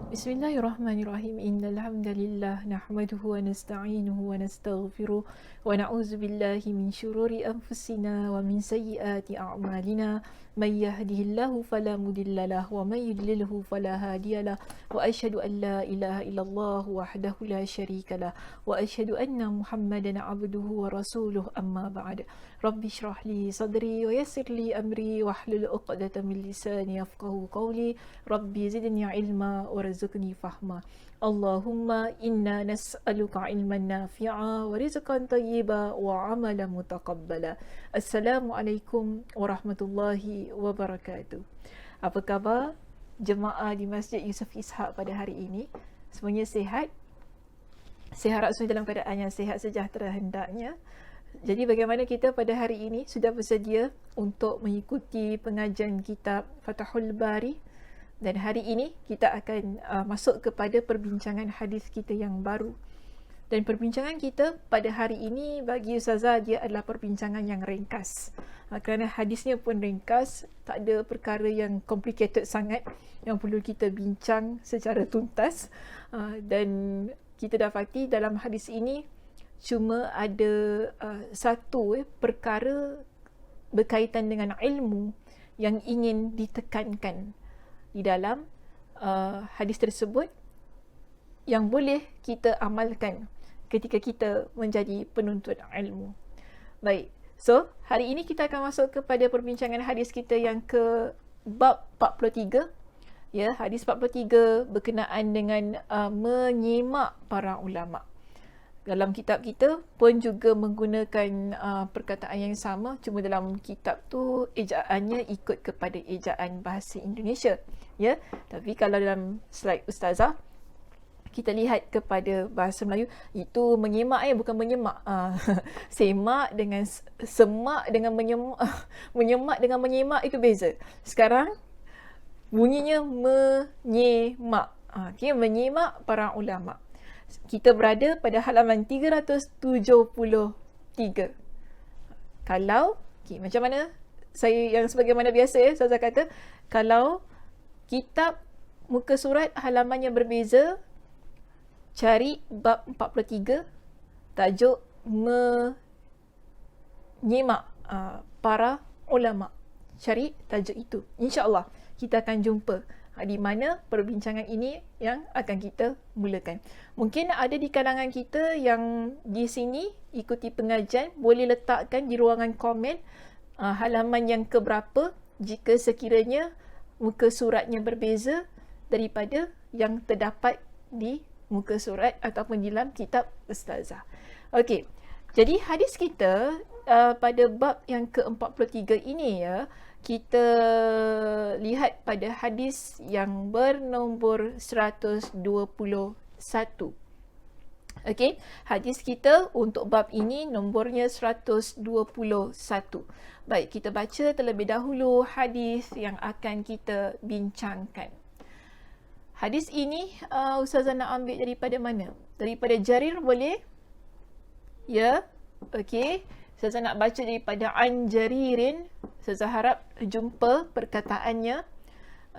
Bismillahirrahmanirrahim. Innal hamdalillah nahmaduhu wa nasta'inuhu wa nastaghfiruh wa na'udzu billahi min shururi anfusina wa min sayyiati a'malina. May yahdihillahu fala mudilla lahu wa may yudlilhu fala hadiyalah. Wa asyhadu an la ilaha illallah wahdahu la syarikalah wa asyhadu anna Muhammadan 'abduhu wa rasuluh, amma ba'd. Rabbi shrah li sadri wa yassir li amri wahlul 'uqdatam min lisani yafqahu qawli. Rabbi zidni ilma warzuqni fahma. Allahumma inna nas'aluka ilman nafi'a wa rizqan tayyiba wa amalan mutaqabbala. Assalamualaikum warahmatullahi wabarakatuh. Apa khabar jemaah di Masjid Yusof Ishak pada hari ini? Semuanya sihat? Saya harap semua dalam keadaan yang sihat sejahtera hendaknya. Jadi bagaimana kita pada hari ini sudah bersedia untuk mengikuti pengajian kitab Fathul Bari, dan hari ini kita akan masuk kepada perbincangan hadis kita yang baru. Dan perbincangan kita pada hari ini bagi Ustazah dia adalah perbincangan yang ringkas. Kerana hadisnya pun ringkas, tak ada perkara yang complicated sangat yang perlu kita bincang secara tuntas. Dan kita dapati dalam hadis ini cuma ada satu perkara berkaitan dengan ilmu yang ingin ditekankan di dalam hadis tersebut yang boleh kita amalkan ketika kita menjadi penuntut ilmu. Baik, so hari ini kita akan masuk kepada perbincangan hadis kita yang ke bab 43. Ya, hadis 43 berkenaan dengan menyimak para ulama. Dalam kitab kita pun juga menggunakan perkataan yang sama, cuma dalam kitab tu ejaannya ikut kepada ejaan bahasa Indonesia, ya. Tapi kalau dalam slide ustazah kita lihat kepada bahasa Melayu, itu menyemak bukan menyemak. Semak dengan semak dengan menyemak, menyemak dengan menyemak itu beza. Sekarang bunyinya menyemak. Okay, menyemak para ulama. Kita berada pada halaman 373. Kalau, okay, macam mana? Saya yang sebagaimana biasa saya kata, kalau kitab muka surat halamannya berbeza, cari bab 43, tajuk menyimak para ulama. Cari tajuk itu. InsyaAllah kita akan jumpa di mana perbincangan ini yang akan kita mulakan. Mungkin ada di kalangan kita yang di sini ikuti pengajian, boleh letakkan di ruangan komen halaman yang keberapa jika sekiranya muka suratnya berbeza daripada yang terdapat di muka surat ataupun di dalam kitab ustazah. Okey. Jadi hadis kita pada bab yang ke-43 ini, ya, kita lihat pada hadis yang bernombor 121. Okey, hadis kita untuk bab ini nombornya 121. Baik, kita baca terlebih dahulu hadis yang akan kita bincangkan. Hadis ini Ustazah nak ambil daripada mana? Daripada Jarir boleh? Ya, okey. Ustazah nak baca daripada An Jaririn. Ustazah harap jumpa perkataannya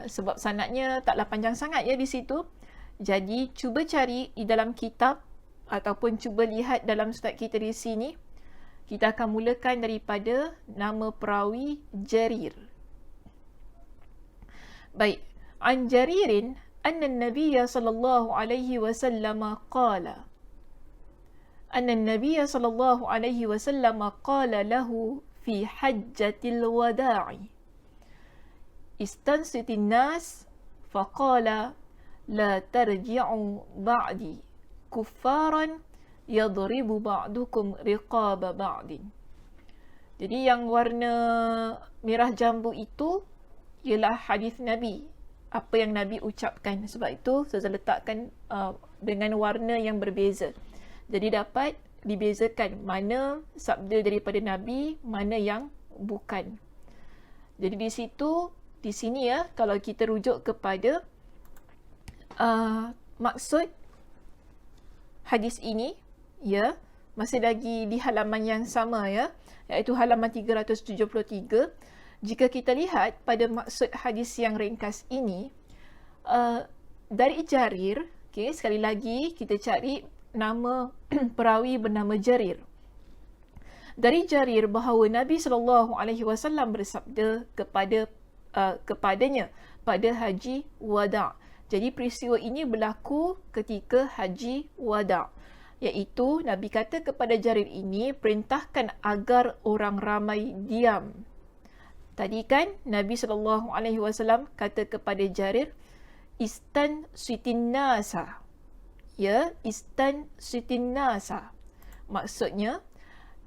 sebab sanadnya taklah panjang sangat ya di situ. Jadi cuba cari di dalam kitab ataupun cuba lihat dalam slide kita di sini. Kita akan mulakan daripada nama perawi Jarir. Baik, An Jaririn anna an-nabiy sallallahu alaihi wasallam qala أن النبي صلى الله عليه وسلم قال له في حجة الوداع استنصت الناس فقال لا ترجعوا بعدي كفارا يضرب بعضكم رقاب بعض. Jadi yang warna merah jambu itu ialah hadis Nabi, apa yang Nabi ucapkan. Sebab itu saya letakkan dengan warna yang berbeza. Jadi dapat dibezakan mana sabda daripada Nabi, mana yang bukan. Jadi di situ, di sini ya, kalau kita rujuk kepada maksud hadis ini, ya, masih lagi di halaman yang sama ya, iaitu halaman 373. Jika kita lihat pada maksud hadis yang ringkas ini, dari Jarir, okay, sekali lagi kita cari nama perawi bernama Jarir. Dari Jarir bahawa Nabi SAW bersabda kepadanya pada Haji Wada'. Jadi peristiwa ini berlaku ketika Haji Wada', iaitu Nabi kata kepada Jarir ini, perintahkan agar orang ramai diam. Tadi kan Nabi SAW kata kepada Jarir, istan sitin nasa. Ya, istan sitin nasa. Maksudnya,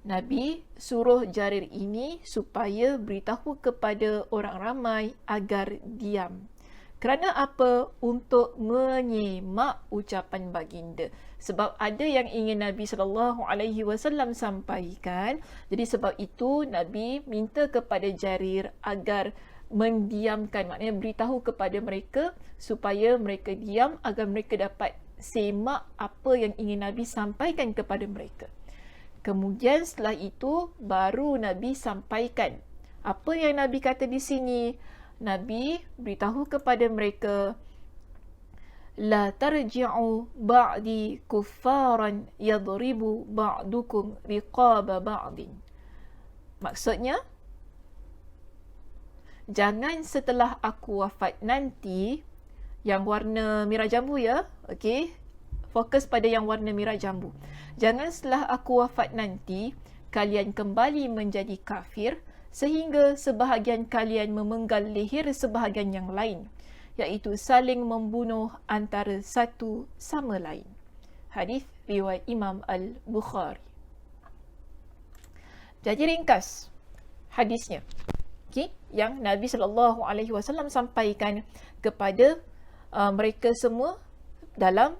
Nabi suruh Jarir ini supaya beritahu kepada orang ramai agar diam. Kerana apa? Untuk menyemak ucapan baginda. Sebab ada yang ingin Nabi SAW sampaikan. Jadi sebab itu Nabi minta kepada Jarir agar mendiamkan. Maknanya beritahu kepada mereka supaya mereka diam agar mereka dapat semak apa yang ingin Nabi sampaikan kepada mereka. Kemudian setelah itu baru Nabi sampaikan. Apa yang Nabi kata di sini? Nabi beritahu kepada mereka, la tarji'u ba'di kuffaran yadribu ba'dukum riqaba ba'din. Maksudnya, jangan setelah aku wafat nanti, yang warna merah jambu ya, okey. Fokus pada yang warna merah jambu. Jangan setelah aku wafat nanti, kalian kembali menjadi kafir sehingga sebahagian kalian memenggal leher sebahagian yang lain, iaitu saling membunuh antara satu sama lain. Hadis riwayat Imam Al-Bukhari. Jadi ringkas hadisnya. Okay? Yang Nabi SAW sampaikan kepada mereka semua dalam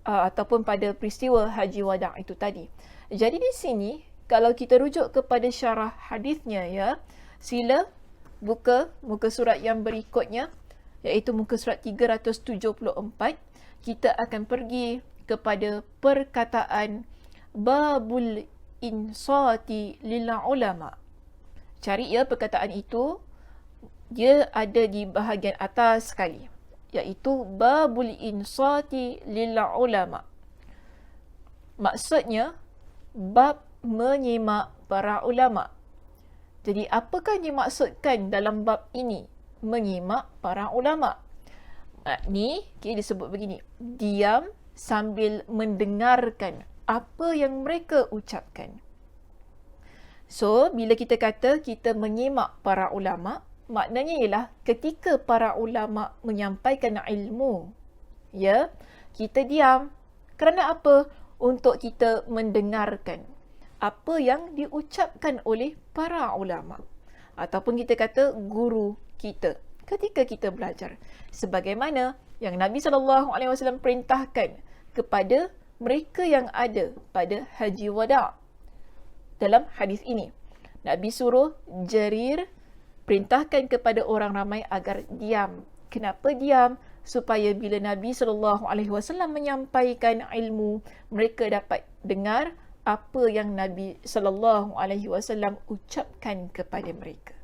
ataupun pada peristiwa Haji Wada' itu tadi. Jadi di sini kalau kita rujuk kepada syarah hadisnya ya, sila buka muka surat yang berikutnya, iaitu muka surat 374. Kita akan pergi kepada perkataan babul insati lil ulama. Cari ya perkataan itu, dia ada di bahagian atas sekali, iaitu babul insati lil ulama. Maksudnya bab menyimak para ulama. Jadi apakah dimaksudkan dalam bab ini? Menyimak para ulama. Ni disebut begini, diam sambil mendengarkan apa yang mereka ucapkan. So, bila kita kata kita menyimak para ulama, maknanya ialah ketika para ulama menyampaikan ilmu, ya, kita diam. Kerana apa? Untuk kita mendengarkan apa yang diucapkan oleh para ulama. Ataupun kita kata guru kita ketika kita belajar. Sebagaimana yang Nabi SAW perintahkan kepada mereka yang ada pada Haji Wada'. Dalam hadis ini, Nabi suruh Jarir perintahkan kepada orang ramai agar diam. Kenapa diam? Supaya bila Nabi SAW menyampaikan ilmu, mereka dapat dengar apa yang Nabi SAW ucapkan kepada mereka.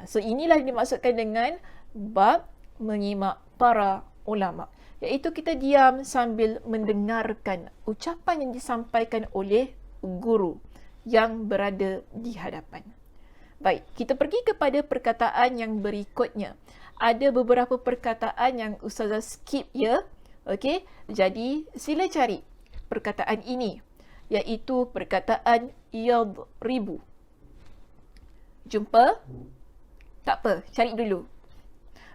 So inilah yang dimaksudkan dengan bab menyimak para ulama, iaitu kita diam sambil mendengarkan ucapan yang disampaikan oleh guru yang berada di hadapan. Baik, kita pergi kepada perkataan yang berikutnya. Ada beberapa perkataan yang Ustazah skip ya. Okey, jadi sila cari perkataan ini, iaitu perkataan yadribu. Jumpa? Tak apa, cari dulu.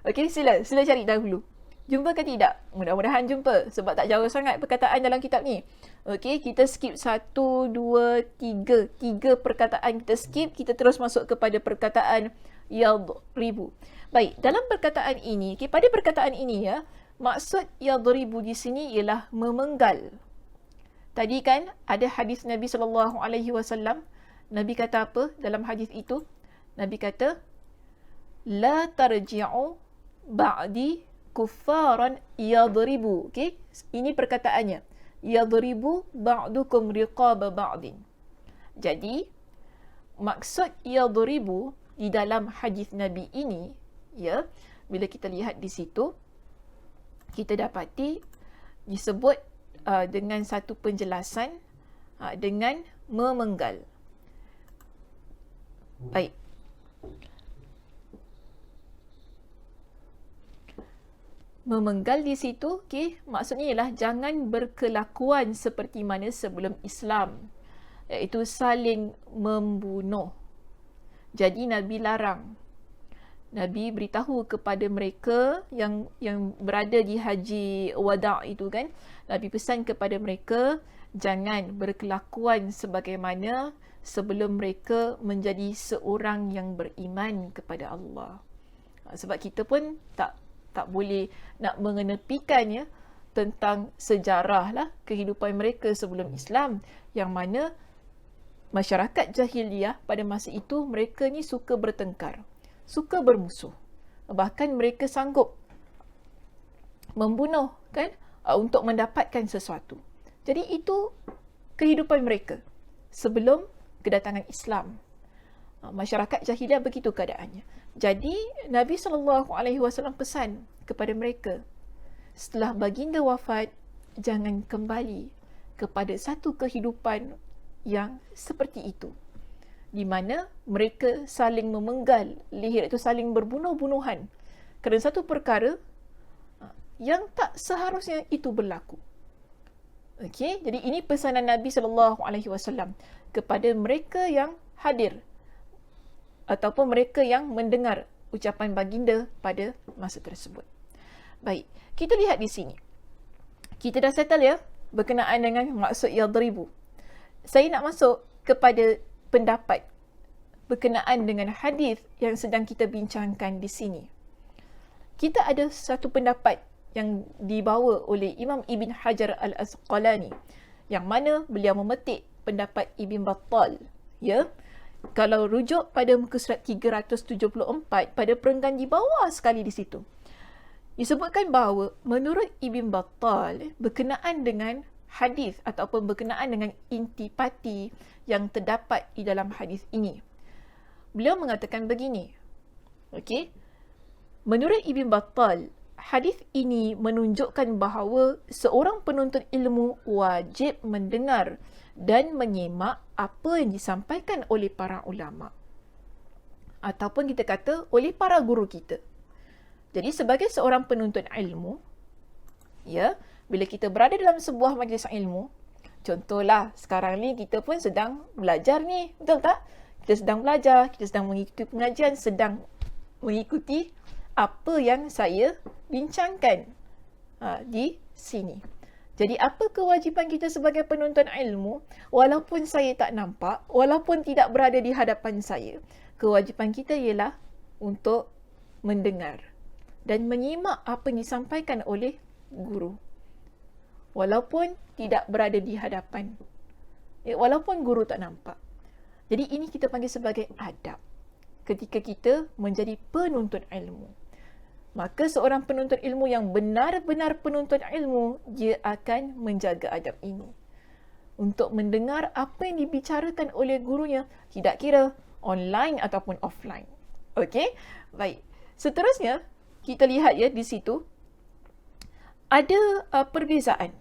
Okey, sila cari dahulu. Jumpa ke tidak? Mudah-mudahan jumpa sebab tak jauh sangat perkataan dalam kitab ni. Okey, kita skip 1, 2, 3. 3 perkataan kita skip, kita terus masuk kepada perkataan yadribu. Baik, dalam perkataan ini, pada perkataan ini ya, maksud yadribu di sini ialah memenggal. Tadi kan ada hadis Nabi SAW. Nabi kata apa dalam hadis itu? Nabi kata, la tarji'u ba'di kuffaran yadribu. Okey, ini perkataannya. Yadribu ba'dukum riqaba ba'din. Jadi, maksud yadribu di dalam hadis Nabi ini, ya, bila kita lihat di situ, kita dapati disebut dengan satu penjelasan dengan memenggal. Baik. Memenggal di situ, maksudnya ialah jangan berkelakuan seperti mana sebelum Islam, iaitu saling membunuh. Jadi Nabi larang. Nabi beritahu kepada mereka yang berada di haji wada' itu kan, Nabi pesan kepada mereka jangan berkelakuan sebagaimana sebelum mereka menjadi seorang yang beriman kepada Allah. Sebab kita pun tak boleh nak mengenepikan tentang sejarah lah kehidupan mereka sebelum Islam, yang mana masyarakat jahiliyah pada masa itu mereka ni suka bertengkar, suka bermusuh, bahkan mereka sanggup membunuh kan untuk mendapatkan sesuatu. Jadi itu kehidupan mereka sebelum kedatangan Islam. Masyarakat jahiliyah begitu keadaannya. Jadi Nabi SAW pesan kepada mereka, setelah baginda wafat, jangan kembali kepada satu kehidupan yang seperti itu, di mana mereka saling memenggal leher, itu saling berbunuh-bunuhan kerana satu perkara yang tak seharusnya itu berlaku. Okey, jadi ini pesanan Nabi SAW kepada mereka yang hadir ataupun mereka yang mendengar ucapan baginda pada masa tersebut. Baik, kita lihat di sini. Kita dah settle berkenaan dengan maksud yadribu. Saya nak masuk kepada pendapat berkenaan dengan hadis yang sedang kita bincangkan di sini. Kita ada satu pendapat yang dibawa oleh Imam Ibn Hajar Al-Asqalani, yang mana beliau memetik pendapat Ibn Battal. Kalau rujuk pada muka surat 374 pada perenggan di bawah sekali di situ, disebutkan bahawa menurut Ibn Battal berkenaan dengan hadis ataupun berkenaan dengan intipati yang terdapat di dalam hadis ini, beliau mengatakan begini. Okey, menurut Ibn Battal, hadis ini menunjukkan bahawa seorang penuntut ilmu wajib mendengar dan menyimak apa yang disampaikan oleh para ulama, ataupun kita kata oleh para guru kita. Jadi sebagai seorang penuntut ilmu, bila kita berada dalam sebuah majlis ilmu, contohlah sekarang ni kita pun sedang belajar ni, betul tak? Kita sedang belajar, kita sedang mengikuti pengajian, sedang mengikuti apa yang saya bincangkan di sini. Jadi apa kewajipan kita sebagai penuntut ilmu? Walaupun saya tak nampak, walaupun tidak berada di hadapan saya, kewajipan kita ialah untuk mendengar dan menyimak apa yang disampaikan oleh guru, walaupun tidak berada di hadapan, walaupun guru tak nampak. Jadi ini kita panggil sebagai adab ketika kita menjadi penuntut ilmu. Maka seorang penuntut ilmu yang benar-benar penuntut ilmu, dia akan menjaga adab ini untuk mendengar apa yang dibicarakan oleh gurunya, tidak kira online ataupun offline. Okey, baik. Seterusnya kita lihat di situ ada perbezaan.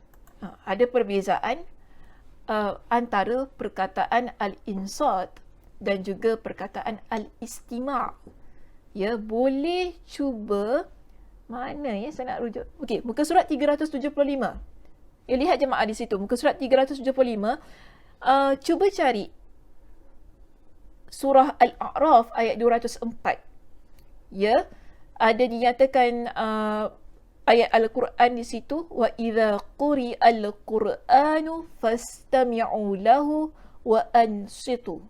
Ada perbezaan antara perkataan al-insat dan juga perkataan al-istima'. Boleh cuba mana saya nak rujuk. Okey, muka surat 375. Lihat jemaah di situ, muka surat 375. Cuba cari surah Al-A'raf ayat 204. Ada dinyatakan ayat Al-Quran di situ, wa idza quri'al Qur'anu fastami'u lahu wa ansitu.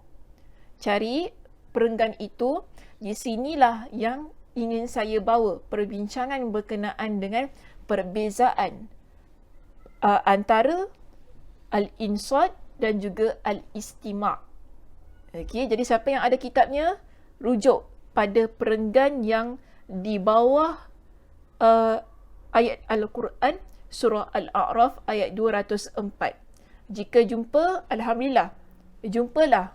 Cari perenggan itu. Di sinilah yang ingin saya bawa perbincangan berkenaan dengan perbezaan antara al-insat dan juga al-istima'. Okey, jadi siapa yang ada kitabnya, rujuk pada perenggan yang di bawah ayat Al-Quran surah Al-A'raf ayat 204. Jika jumpa, alhamdulillah, jumpalah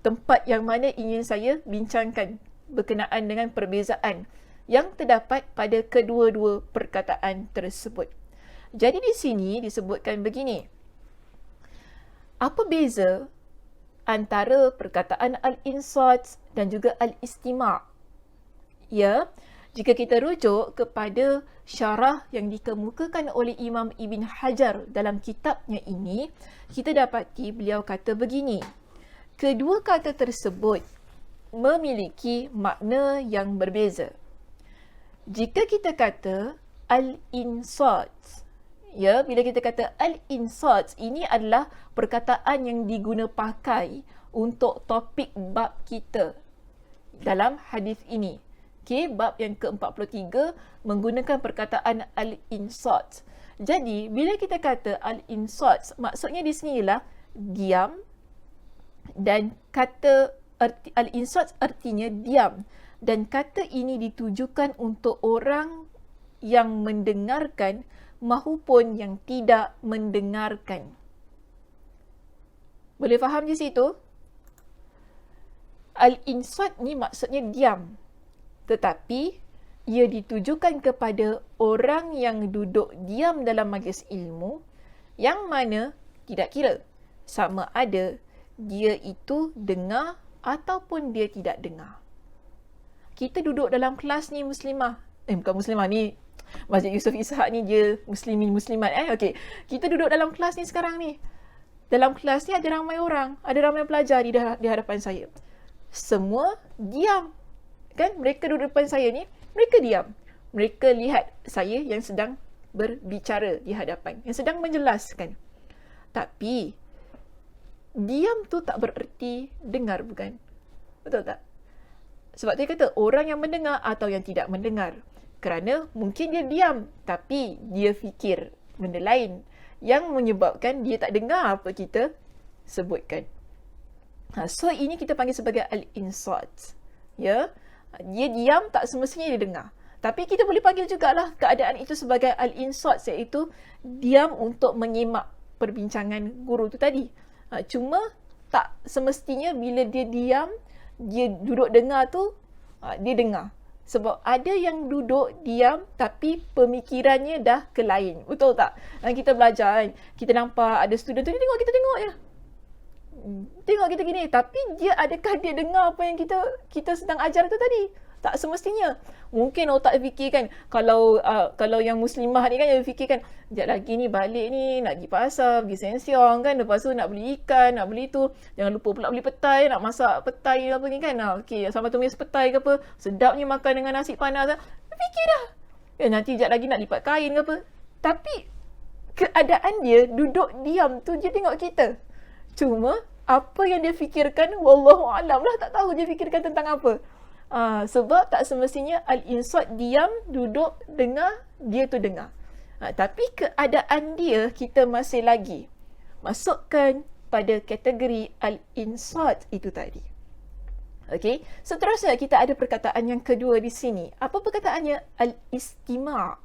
tempat yang mana ingin saya bincangkan berkenaan dengan perbezaan yang terdapat pada kedua-dua perkataan tersebut. Jadi di sini disebutkan begini. Apa beza antara perkataan al-insat dan juga al-istima'? Ya, jika kita rujuk kepada syarah yang dikemukakan oleh Imam Ibn Hajar dalam kitabnya ini, kita dapati beliau kata begini. Kedua kata tersebut memiliki makna yang berbeza. Jika kita kata al-insat, ya, bila kita kata al-insat, ini adalah perkataan yang diguna pakai untuk topik bab kita dalam hadis ini. Okey, bab yang ke-43 menggunakan perkataan al-insat. Jadi, bila kita kata al-insat, maksudnya di sini ialah diam, dan kata al-insat artinya diam, dan kata ini ditujukan untuk orang yang mendengarkan mahupun yang tidak mendengarkan. Boleh faham di situ? Al-insat ni maksudnya diam, tetapi ia ditujukan kepada orang yang duduk diam dalam majlis ilmu, yang mana tidak kira sama ada dia itu dengar ataupun dia tidak dengar. Kita duduk dalam kelas ni muslimah. Bukan muslimah ni, Masjid Yusof Ishak ni dia muslimin muslimat. Okey, kita duduk dalam kelas ni sekarang ni. Dalam kelas ni ada ramai orang, ada ramai pelajar di hadapan saya. Semua diam. Kan, mereka duduk depan saya ni, mereka diam. Mereka lihat saya yang sedang berbicara di hadapan, yang sedang menjelaskan. Tapi diam tu tak bererti dengar, bukan? Betul tak? Sebab dia kata orang yang mendengar atau yang tidak mendengar. Kerana mungkin dia diam, tapi dia fikir benda lain yang menyebabkan dia tak dengar apa kita sebutkan. So ini kita panggil sebagai al-insat. Ya, dia diam, tak semestinya dia dengar. Tapi kita boleh panggil jugalah keadaan itu sebagai al-insat, iaitu diam untuk menyimak perbincangan guru tu tadi. Cuma tak semestinya bila dia diam, dia duduk dengar tu, dia dengar. Sebab ada yang duduk diam tapi pemikirannya dah ke lain. Betul tak? Kita belajar kan, kita nampak ada student tu, dia tengok, kita tengok je. Tengok kita gini, tapi adakah dia dengar apa yang kita sedang ajar tu tadi? Tak semestinya. Mungkin otak dia fikir kan, kalau yang muslimah ni kan, dia fikir kan, sekejap lagi ni balik ni, nak pergi pasar, pergi Seng-Siong kan, lepas tu nak beli ikan, nak beli tu, jangan lupa pula beli petai, nak masak petai apa ni kan, okey, sama tumis petai ke apa, sedapnya makan dengan nasi panas, fikir dah. Nanti sekejap lagi nak lipat kain ke apa. Tapi keadaan dia duduk diam tu, dia tengok kita. Cuma apa yang dia fikirkan, wallahu alam lah, tak tahu dia fikirkan tentang apa. Sebab tak semestinya al-insat diam, duduk, dengar, dia tu dengar. Tapi keadaan dia, kita masih lagi masukkan pada kategori al-insat itu tadi. Okey, seterusnya kita ada perkataan yang kedua di sini. Apa perkataannya? Al-istima'.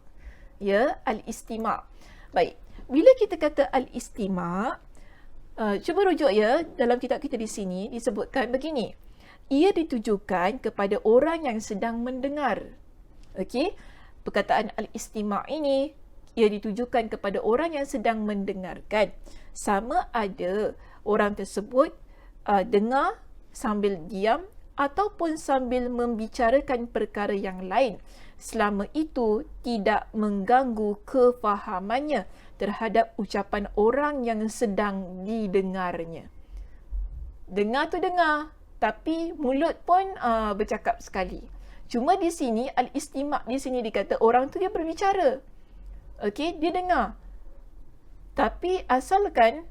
Ya, al-istima'. Baik, bila kita kata al-istima', cuba rujuk ya, dalam kitab kita di sini disebutkan begini. Ia ditujukan kepada orang yang sedang mendengar. Okey, perkataan al-istima' ini, ia ditujukan kepada orang yang sedang mendengarkan. Sama ada orang tersebut dengar sambil diam ataupun sambil membicarakan perkara yang lain, selama itu tidak mengganggu kefahamannya terhadap ucapan orang yang sedang didengarnya. Dengar tu dengar, tapi mulut pun bercakap sekali. Cuma di sini al-istima' di sini dikata orang tu dia berbicara. Okey, dia dengar. Tapi asalkan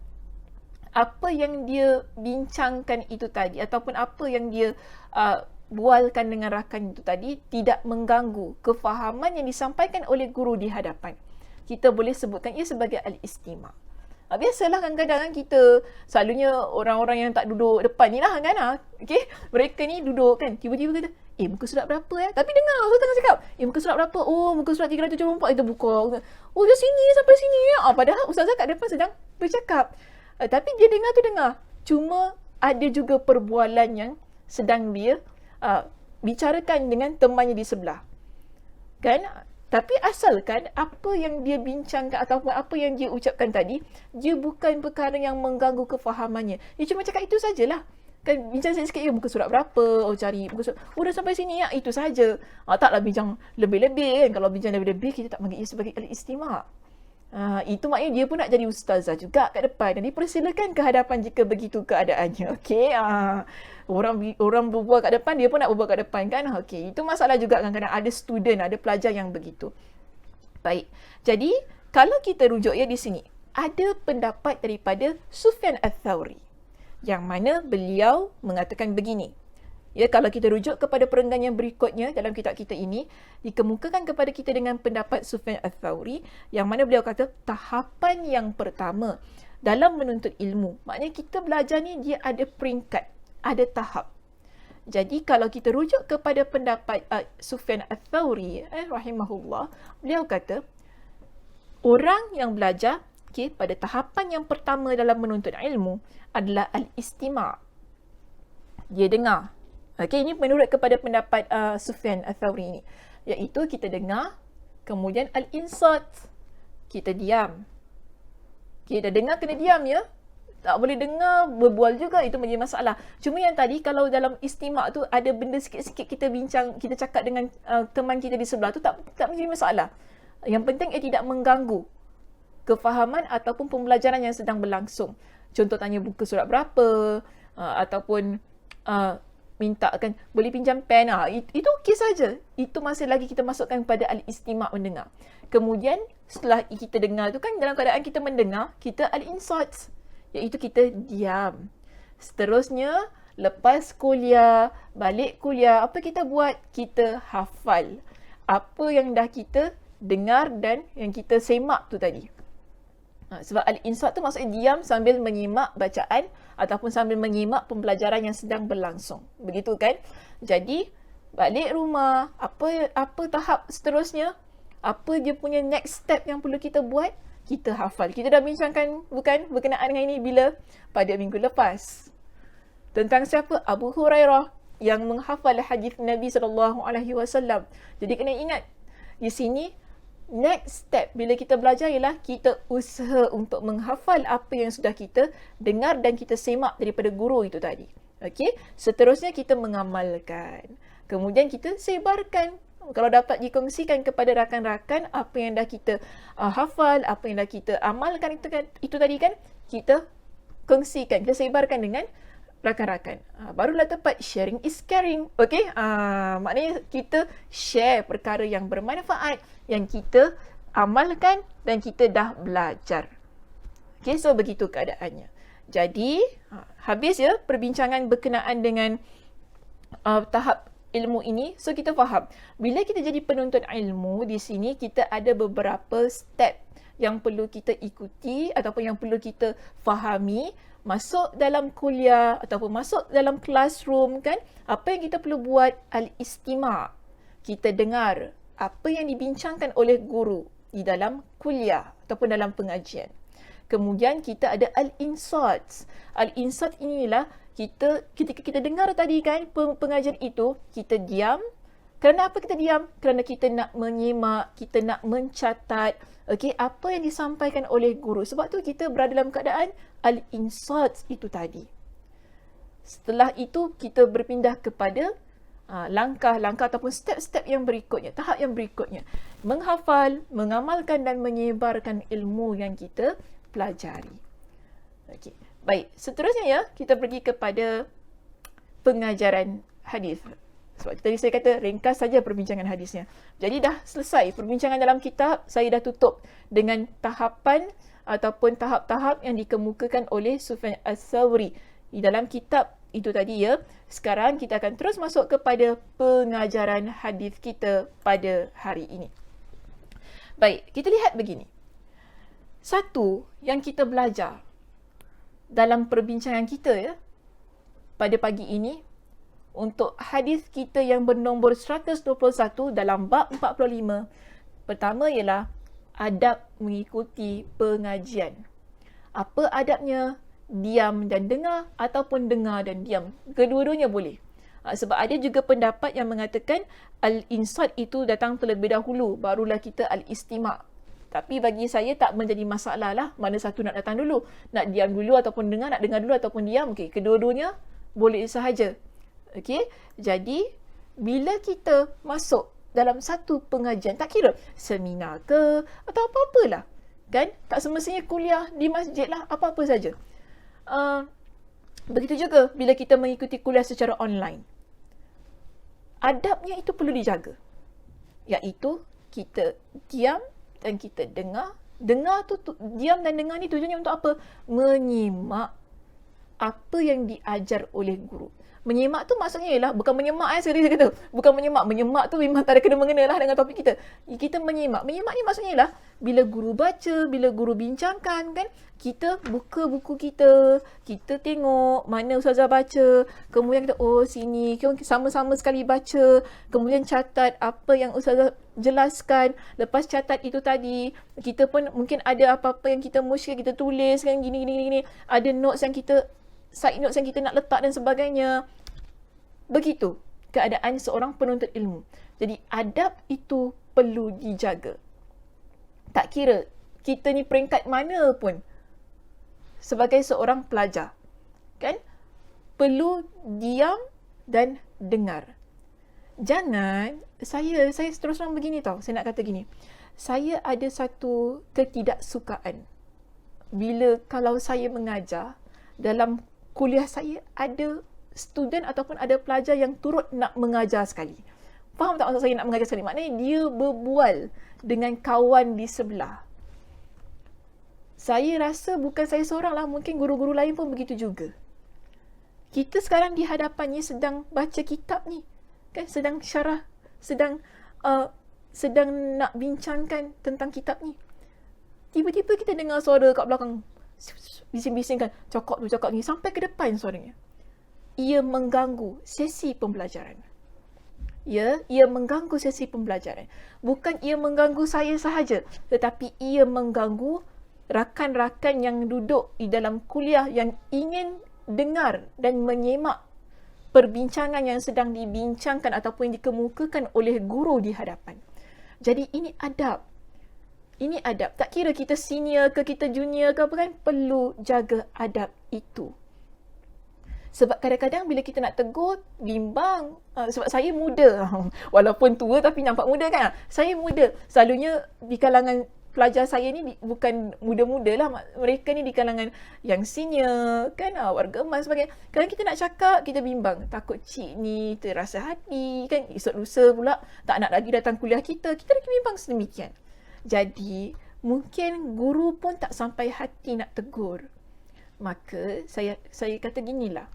apa yang dia bincangkan itu tadi ataupun apa yang dia bualkan dengan rakan itu tadi tidak mengganggu kefahaman yang disampaikan oleh guru di hadapan. Kita boleh sebutkan ia sebagai al-istima'. Biasalah kadang-kadang kan kita, selalunya orang-orang yang tak duduk depan ni lah kan, okay? Mereka ni duduk kan, tiba-tiba kata, muka surat berapa Tapi dengar Ustaz tengah cakap, muka surat berapa? Oh, muka surat 374, kita buka. Oh, dia sini sampai sini. Padahal Ustazah kat depan sedang bercakap. Tapi dia dengar tu dengar. Cuma ada juga perbualan yang sedang dia bicarakan dengan temannya di sebelah. kan? Tapi asalkan apa yang dia bincangkan ataupun apa yang dia ucapkan tadi, dia bukan perkara yang mengganggu kefahamannya. Dia cuma cakap itu sajalah. Kan bincang sikit-sikit, muka surat berapa, cari muka surat. Dah sampai sini ya, itu saja. Taklah bincang lebih-lebih kan. Kalau bincang lebih-lebih, kita tak panggil ia sebagai al-istima'. Itu maknanya dia pun nak jadi ustazah juga kat depan, dan dipersilakan ke hadapan jika begitu keadaannya. Okey, orang berbual kat depan, dia pun nak berbual kat depan kan. Okey, itu masalah juga kadang-kadang ada student, ada pelajar yang begitu. Baik, jadi kalau kita rujuk ya di sini, ada pendapat daripada Sufyan Ats-Tsauri yang mana beliau mengatakan begini. Ya, kalau kita rujuk kepada perenggan yang berikutnya dalam kitab kita ini, dikemukakan kepada kita dengan pendapat Sufyan Ats-Tsauri yang mana beliau kata tahapan yang pertama dalam menuntut ilmu. Maknanya kita belajar ni dia ada peringkat, ada tahap. Jadi kalau kita rujuk kepada pendapat Sufyan Ats-Tsauri rahimahullah, beliau kata orang yang belajar pada tahapan yang pertama dalam menuntut ilmu adalah al-istima'. Dia dengar. Ini menurut kepada pendapat Sufyan Ats-Tsauri ini, iaitu kita dengar, kemudian al-insat, kita diam. Kita dengar kena diam ya. Tak boleh dengar, berbual juga, itu menjadi masalah. Cuma yang tadi kalau dalam istima' tu ada benda sikit-sikit kita bincang, kita cakap dengan teman kita di sebelah tu, tak menjadi masalah. Yang penting ia tidak mengganggu kefahaman ataupun pembelajaran yang sedang berlangsung. Contoh tanya buku surat berapa, ataupun minta kan boleh pinjam pen, itu okey saja. Itu masih lagi kita masukkan pada al-istima' mendengar. Kemudian setelah kita dengar tu kan, dalam keadaan kita mendengar, kita al-insat, iaitu kita diam. Seterusnya lepas kuliah, balik kuliah, apa kita buat? Kita hafal apa yang dah kita dengar dan yang kita semak tu tadi. Sebab al-insat tu maksudnya diam sambil menyimak bacaan ataupun sambil menyimak pembelajaran yang sedang berlangsung. Begitu kan? Jadi balik rumah, apa tahap seterusnya? Apa dia punya next step yang perlu kita buat? Kita hafal. Kita dah bincangkan bukan berkenaan dengan ini bila? Pada minggu lepas. Tentang siapa? Abu Hurairah yang menghafal hadis Nabi SAW. Jadi kena ingat di sini, next step bila kita belajar ialah kita usaha untuk menghafal apa yang sudah kita dengar dan kita semak daripada guru itu tadi. Okey, seterusnya kita mengamalkan. Kemudian kita sebarkan. Kalau dapat dikongsikan kepada rakan-rakan apa yang dah kita hafal, apa yang dah kita amalkan itu tadi kan, kita kongsikan, kita sebarkan dengan rakan-rakan. Barulah tepat sharing is caring. Okey, maknanya kita share perkara yang bermanfaat yang kita amalkan dan kita dah belajar. Okey, so begitu keadaannya. Jadi habis ya perbincangan berkenaan dengan tahap ilmu ini. So kita faham bila kita jadi penuntut ilmu di sini, kita ada beberapa step yang perlu kita ikuti ataupun yang perlu kita fahami. Masuk dalam kuliah ataupun masuk dalam classroom kan, apa yang kita perlu buat? Al-istima'. Kita dengar apa yang dibincangkan oleh guru di dalam kuliah ataupun dalam pengajian. Kemudian kita ada al-insat. Al-insat inilah ketika kita dengar tadi kan pengajian itu, kita diam. Kerana apa kita diam? Kerana kita nak menyimak, kita nak mencatat apa yang disampaikan oleh guru. Sebab tu kita berada dalam keadaan al-insat itu tadi. Setelah itu kita berpindah kepada langkah-langkah ataupun step-step yang berikutnya, tahap yang berikutnya. Menghafal, mengamalkan dan menyebarkan ilmu yang kita pelajari. Okey. Baik, seterusnya ya, kita pergi kepada pengajaran hadis. Sebab tadi saya kata ringkas saja perbincangan hadisnya. Jadi dah selesai perbincangan dalam kitab, saya dah tutup dengan tahapan ataupun tahap-tahap yang dikemukakan oleh Sufyan Ats-Tsauri di dalam kitab itu tadi ya. Sekarang kita akan terus masuk kepada pengajaran hadis kita pada hari ini. Baik, kita lihat begini. Satu yang kita belajar dalam perbincangan kita ya pada pagi ini, untuk hadis kita yang bernombor 121 dalam bab 45. Pertama ialah adab mengikuti pengajian. Apa adabnya? Diam dan dengar ataupun dengar dan diam. Kedua-duanya boleh. Sebab ada juga pendapat yang mengatakan al-insat itu datang terlebih dahulu, barulah kita al-istima'. Tapi bagi saya tak menjadi masalah lah mana satu nak datang dulu. Nak diam dulu ataupun dengar, nak dengar dulu ataupun diam. Okey, kedua-duanya boleh sahaja. Okey, jadi bila kita masuk dalam satu pengajian, tak kira seminar ke atau apa-apalah, kan? Tak semestinya kuliah di masjid lah, apa-apa saja. Begitu juga bila kita mengikuti kuliah secara online. Adabnya itu perlu dijaga. Iaitu kita diam dan kita dengar. Dengar tu diam dan dengar ni tujuannya untuk apa? Menyimak apa yang diajar oleh guru. Menyimak tu maksudnya ialah bukan menyemak sekali saya kata. Bukan menyemak. Menyemak tu memang tak ada kena-mengena lah dengan topik kita. Kita menyimak. Menyimak ni maksudnya ialah bila guru baca, bila guru bincangkan kan, kita buka buku kita, kita tengok mana ustazah baca, kemudian kita sini, kita sama-sama sekali baca, kemudian catat apa yang ustazah jelaskan. Lepas catat itu tadi, kita pun mungkin ada apa-apa yang kita musyrik, kita tulis kan gini. Ada notes yang kita, side notes yang kita nak letak dan sebagainya. Begitu keadaan seorang penuntut ilmu. Jadi adab itu perlu dijaga. Tak kira kita ni peringkat mana pun sebagai seorang pelajar, kan? Perlu diam dan dengar. Jangan, saya terus terang begini tau, saya nak kata gini. Saya ada satu ketidaksukaan bila kalau saya mengajar, dalam kuliah saya ada student ataupun ada pelajar yang turut nak mengajar sekali. Faham tak maksud saya nak mengajar sekali? Maknanya dia berbual dengan kawan di sebelah. Saya rasa bukan saya seorang lah, mungkin guru-guru lain pun begitu juga. Kita sekarang di hadapannya sedang baca kitab ni, kan, sedang syarah, sedang nak bincangkan tentang kitab ni. Tiba-tiba kita dengar suara kat belakang, bising-bising kan, cakap ni, sampai ke depan suaranya. Ia mengganggu sesi pembelajaran. Ia mengganggu sesi pembelajaran. Bukan ia mengganggu saya sahaja, tetapi ia mengganggu rakan-rakan yang duduk di dalam kuliah yang ingin dengar dan menyemak perbincangan yang sedang dibincangkan ataupun dikemukakan oleh guru di hadapan. Jadi ini adab. Ini adab. Tak kira kita senior ke kita junior ke apa kan, perlu jaga adab itu. Sebab kadang-kadang bila kita nak tegur, bimbang. Sebab saya muda. Walaupun tua tapi nampak muda kan. Saya muda. Selalunya di kalangan pelajar saya ni bukan muda-muda lah. Mereka ni di kalangan yang senior kan, warga emas sebagainya. Kadang kita nak cakap, kita bimbang. Takut cik ni terasa hati kan. Esok lusa pula tak nak lagi datang kuliah kita. Kita lagi bimbang sedemikian. Jadi mungkin guru pun tak sampai hati nak tegur. Maka saya kata ginilah.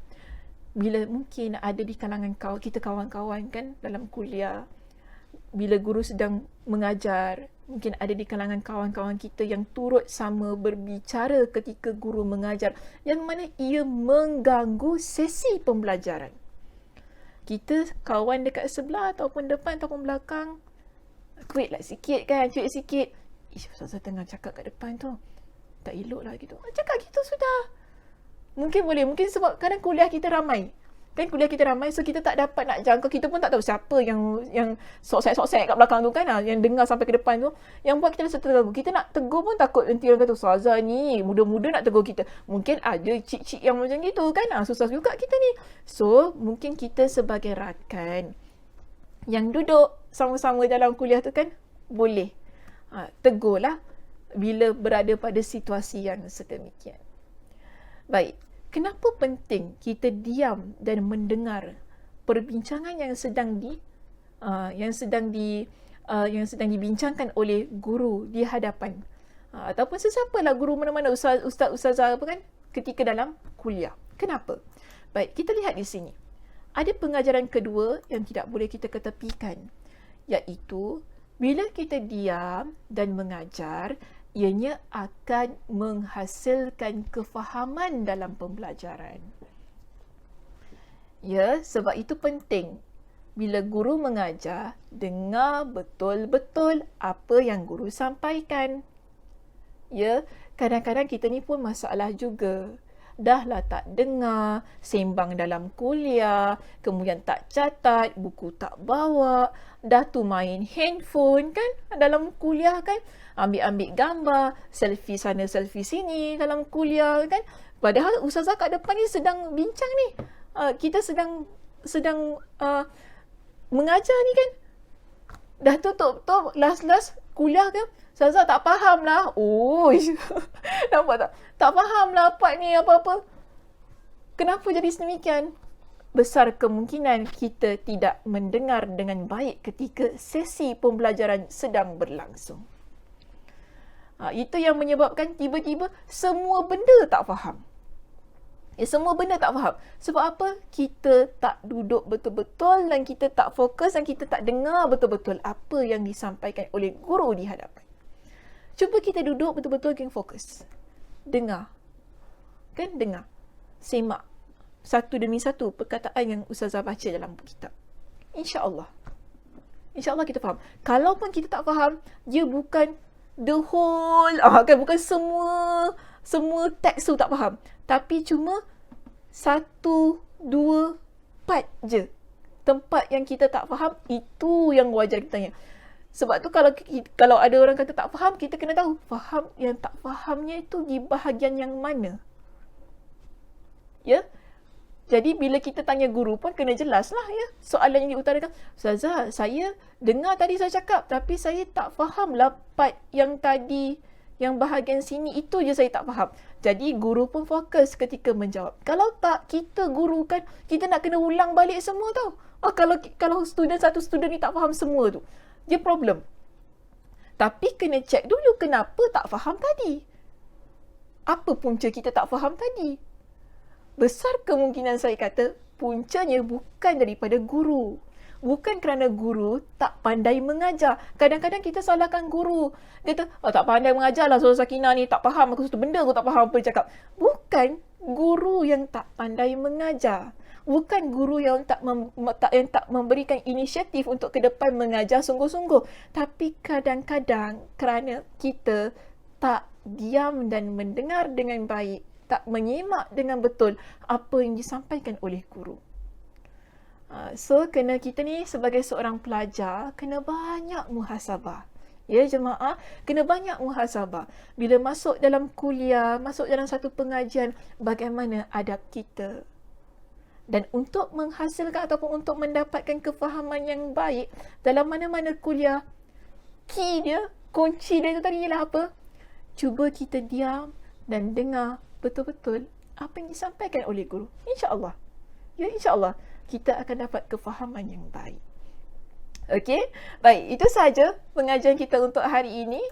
Bila mungkin ada di kalangan kita kawan-kawan kan dalam kuliah, bila guru sedang mengajar, mungkin ada di kalangan kawan-kawan kita yang turut sama berbicara ketika guru mengajar, yang mana ia mengganggu sesi pembelajaran. Kita kawan dekat sebelah ataupun depan ataupun belakang, cuit lah sikit kan, cuit sikit. Ustazah tengah cakap kat depan tu, tak elok lah gitu. Cakap gitu sudah. Mungkin boleh, mungkin sebab kadang kuliah kita ramai. Kan kuliah kita ramai, so kita tak dapat nak jangkau. Kita pun tak tahu siapa yang sok-sok kat belakang tu kan, yang dengar sampai ke depan tu, yang buat kita rasa terganggu. Kita nak tegur pun takut nanti orang kata, ustazah ni muda-muda nak tegur kita. Mungkin ada cik-cik yang macam gitu kan, susah juga kita ni. So mungkin kita sebagai rakan yang duduk sama-sama dalam kuliah tu kan, boleh tegurlah bila berada pada situasi yang sedemikian. Baik, kenapa penting kita diam dan mendengar perbincangan yang sedang dibincangkan oleh guru di hadapan, ataupun sesiapalah guru mana-mana, ustazah apa kan, ketika dalam kuliah. Kenapa? Baik, kita lihat di sini. Ada pengajaran kedua yang tidak boleh kita ketepikan, iaitu bila kita diam dan mengajar, ianya akan menghasilkan kefahaman dalam pembelajaran. Ya, sebab itu penting. Bila guru mengajar, dengar betul-betul apa yang guru sampaikan. Ya, kadang-kadang kita ni pun masalah juga. Dahlah tak dengar, sembang dalam kuliah, kemudian tak catat, buku tak bawa, dah tu main handphone kan dalam kuliah kan, ambil-ambil gambar, selfie sana selfie sini dalam kuliah kan. Padahal ustazah kat depan ni sedang bincang ni. Kita sedang mengajar ni kan. Dah tutup last kuliah kan. Ustazah tak faham lah. Oh, nampak tak? Tak faham lah part ni apa-apa. Kenapa jadi sedemikian? Besar kemungkinan kita tidak mendengar dengan baik ketika sesi pembelajaran sedang berlangsung. Itu yang menyebabkan tiba-tiba semua benda tak faham. Semua benda tak faham. Sebab apa? Kita tak duduk betul-betul dan kita tak fokus dan kita tak dengar betul-betul apa yang disampaikan oleh guru di hadapan. Cuba kita duduk betul-betul yang fokus. Dengar. Kan dengar. Semak. Satu demi satu perkataan yang ustazah baca dalam kitab. InsyaAllah. InsyaAllah kita faham. Kalaupun kita tak faham, dia bukan the whole, kan, bukan semua teks tu tak faham. Tapi cuma 1, 2 part je. Tempat yang kita tak faham, itu yang wajar kita tanya. Sebab tu kalau ada orang kata tak faham, kita kena tahu faham yang tak fahamnya itu di bahagian yang mana. Ya? Jadi bila kita tanya guru pun kena jelas lah ya. Soalan yang diutarakan, Ustazah, saya dengar tadi saya cakap tapi saya tak faham lah part yang tadi, yang bahagian sini itu je saya tak faham. Jadi guru pun fokus ketika menjawab. Kalau tak, kita guru kan, kita nak kena ulang balik semua tau. Kalau satu student ni tak faham semua tu, dia problem. Tapi kena check dulu kenapa tak faham tadi. Apa punca kita tak faham tadi? Besar kemungkinan saya kata puncanya bukan daripada guru. Bukan kerana guru tak pandai mengajar. Kadang-kadang kita salahkan guru. Dia kata, tak pandai mengajar lah Saudara Sakinah ni, tak faham aku satu benda, aku tak faham apa dia cakap. Bukan guru yang tak pandai mengajar. Bukan guru yang tak memberikan inisiatif untuk ke depan mengajar sungguh-sungguh. Tapi kadang-kadang kerana kita tak diam dan mendengar dengan baik, tak menyimak dengan betul apa yang disampaikan oleh guru. So, kita ni sebagai seorang pelajar, kena banyak muhasabah. Ya jemaah, kena banyak muhasabah. Bila masuk dalam kuliah, masuk dalam satu pengajian, bagaimana adab kita. Dan untuk menghasilkan ataupun untuk mendapatkan kefahaman yang baik dalam mana-mana kuliah, key dia, kunci dia tu tadi ialah apa? Cuba kita diam dan dengar betul-betul apa yang disampaikan oleh guru. InsyaAllah. Ya, insyaAllah kita akan dapat kefahaman yang baik. Okey? Baik, itu sahaja pengajian kita untuk hari ini.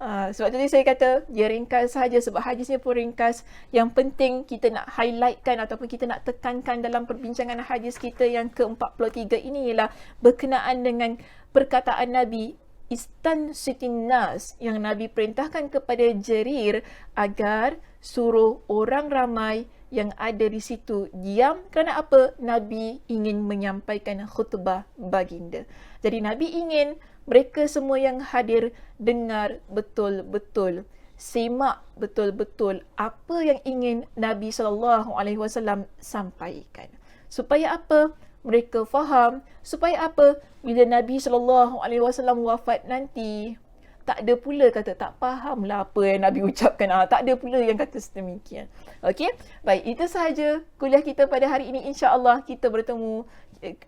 Sebab tadi saya kata dia ringkas sahaja sebab hadisnya pun ringkas. Yang penting kita nak highlightkan ataupun kita nak tekankan dalam perbincangan hadis kita yang ke-43 ini ialah berkenaan dengan perkataan Nabi istansitin nas, yang Nabi perintahkan kepada Jarir agar suruh orang ramai yang ada di situ diam. Kerana apa? Nabi ingin menyampaikan khutbah baginda. Jadi Nabi ingin mereka semua yang hadir dengar betul-betul, semak betul-betul apa yang ingin Nabi SAW sampaikan. Supaya apa? Mereka faham. Supaya apa? Bila Nabi SAW wafat nanti, tak ada pula kata tak faham lah apa yang Nabi ucapkan. Tak ada pula yang kata sedemikian. Okey? Baik, itu sahaja kuliah kita pada hari ini. InsyaAllah kita bertemu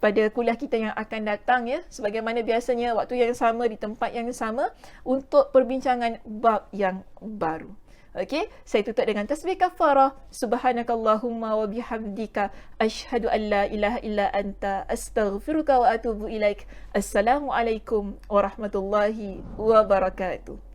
pada kuliah kita yang akan datang ya. Sebagaimana biasanya waktu yang sama di tempat yang sama untuk perbincangan bab yang baru. Okey, saya tutup dengan tasbih kafarah. Subhanakallahumma wa bihamdika asyhadu an la ilaha illa anta astaghfiruka wa atubu ilaik. Assalamualaikum warahmatullahi wabarakatuh.